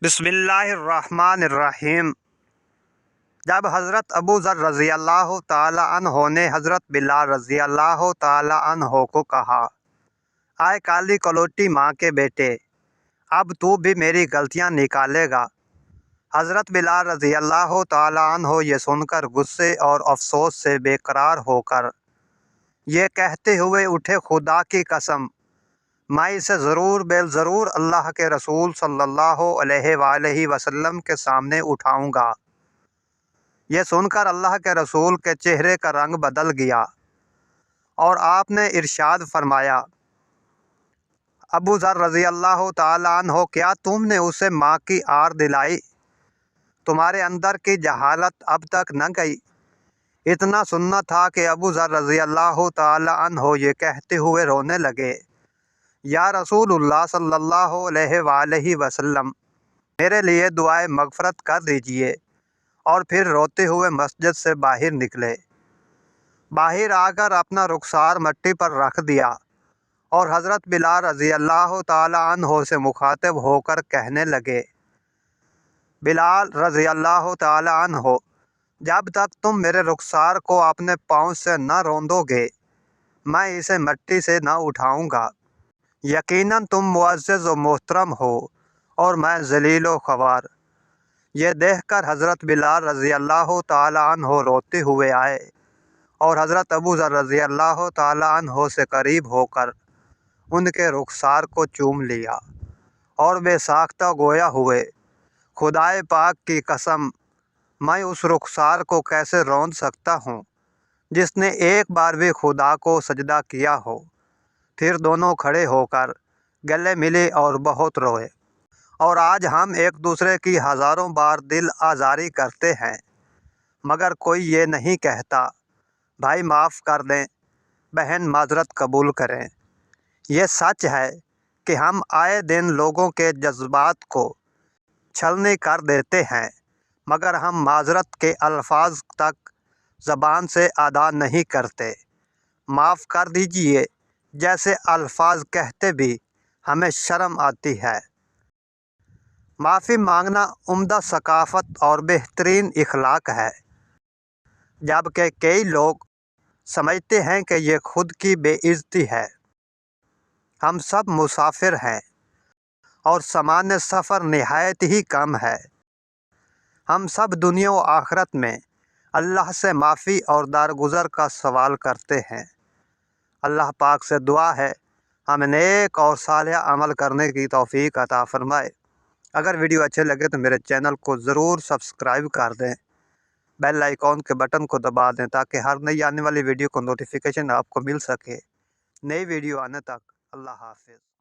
بسم اللہ الرحمن الرحیم۔ جب حضرت ابو ذر رضی اللہ تعالی عنہ نے حضرت بلال رضی اللہ تعالی عنہ کو کہا، آئے کالی کلوٹی ماں کے بیٹے، اب تو بھی میری غلطیاں نکالے گا۔ حضرت بلال رضی اللہ تعالی عنہ یہ سن کر غصے اور افسوس سے بے قرار ہو کر یہ کہتے ہوئے اٹھے، خدا کی قسم، میں اسے ضرور اللہ کے رسول صلی اللہ علیہ وآلہ وسلم کے سامنے اٹھاؤں گا۔ یہ سن کر اللہ کے رسول کے چہرے کا رنگ بدل گیا اور آپ نے ارشاد فرمایا، ابو ذر رضی اللہ تعالی عنہ، کیا تم نے اسے ماں کی آر دلائی؟ تمہارے اندر کی جہالت اب تک نہ گئی؟ اتنا سننا تھا کہ ابو ذر رضی اللہ تعالی عنہ یہ کہتے ہوئے رونے لگے، یا رسول اللہ صلی اللہ علیہ وآلہ وسلم، میرے لیے دعائے مغفرت کر دیجئے، اور پھر روتے ہوئے مسجد سے باہر نکلے۔ باہر آ کر اپنا رخسار مٹی پر رکھ دیا اور حضرت بلال رضی اللہ تعالی عنہ سے مخاطب ہو کر کہنے لگے، بلال رضی اللہ تعالی عنہ، جب تک تم میرے رخسار کو اپنے پاؤں سے نہ روندو گے، میں اسے مٹی سے نہ اٹھاؤں گا۔ یقیناً تم معزز و محترم ہو اور میں ذلیل و خوار۔ یہ دیکھ کر حضرت بلال رضی اللہ تعالی عنہ روتے ہوئے آئے اور حضرت ابو ذر رضی اللہ تعالی عنہ سے قریب ہو کر ان کے رخسار کو چوم لیا اور بے ساختہ گویا ہوئے، خدائے پاک کی قسم، میں اس رخسار کو کیسے روند سکتا ہوں جس نے ایک بار بھی خدا کو سجدہ کیا ہو۔ پھر دونوں کھڑے ہو کر گلے ملے اور بہت روئے۔ اور آج ہم ایک دوسرے کی ہزاروں بار دل آزاری کرتے ہیں، مگر کوئی یہ نہیں کہتا، بھائی معاف کر دیں، بہن معذرت قبول کریں۔ یہ سچ ہے کہ ہم آئے دن لوگوں کے جذبات کو چھلنی کر دیتے ہیں، مگر ہم معذرت کے الفاظ تک زبان سے ادا نہیں کرتے۔ معاف کر دیجئے جیسے الفاظ کہتے بھی ہمیں شرم آتی ہے۔ معافی مانگنا عمدہ ثقافت اور بہترین اخلاق ہے، جبکہ کئی لوگ سمجھتے ہیں کہ یہ خود کی بے عزتی ہے۔ ہم سب مسافر ہیں اور سامان سفر نہایت ہی کم ہے۔ ہم سب دنیا و آخرت میں اللہ سے معافی اور درگزر کا سوال کرتے ہیں۔ اللہ پاک سے دعا ہے ہمیں نیک اور صالح عمل کرنے کی توفیق عطا فرمائے۔ اگر ویڈیو اچھے لگے تو میرے چینل کو ضرور سبسکرائب کر دیں، بیل آئیکن کے بٹن کو دبا دیں تاکہ ہر نئی آنے والی ویڈیو کو نوٹیفیکیشن آپ کو مل سکے۔ نئی ویڈیو آنے تک اللہ حافظ۔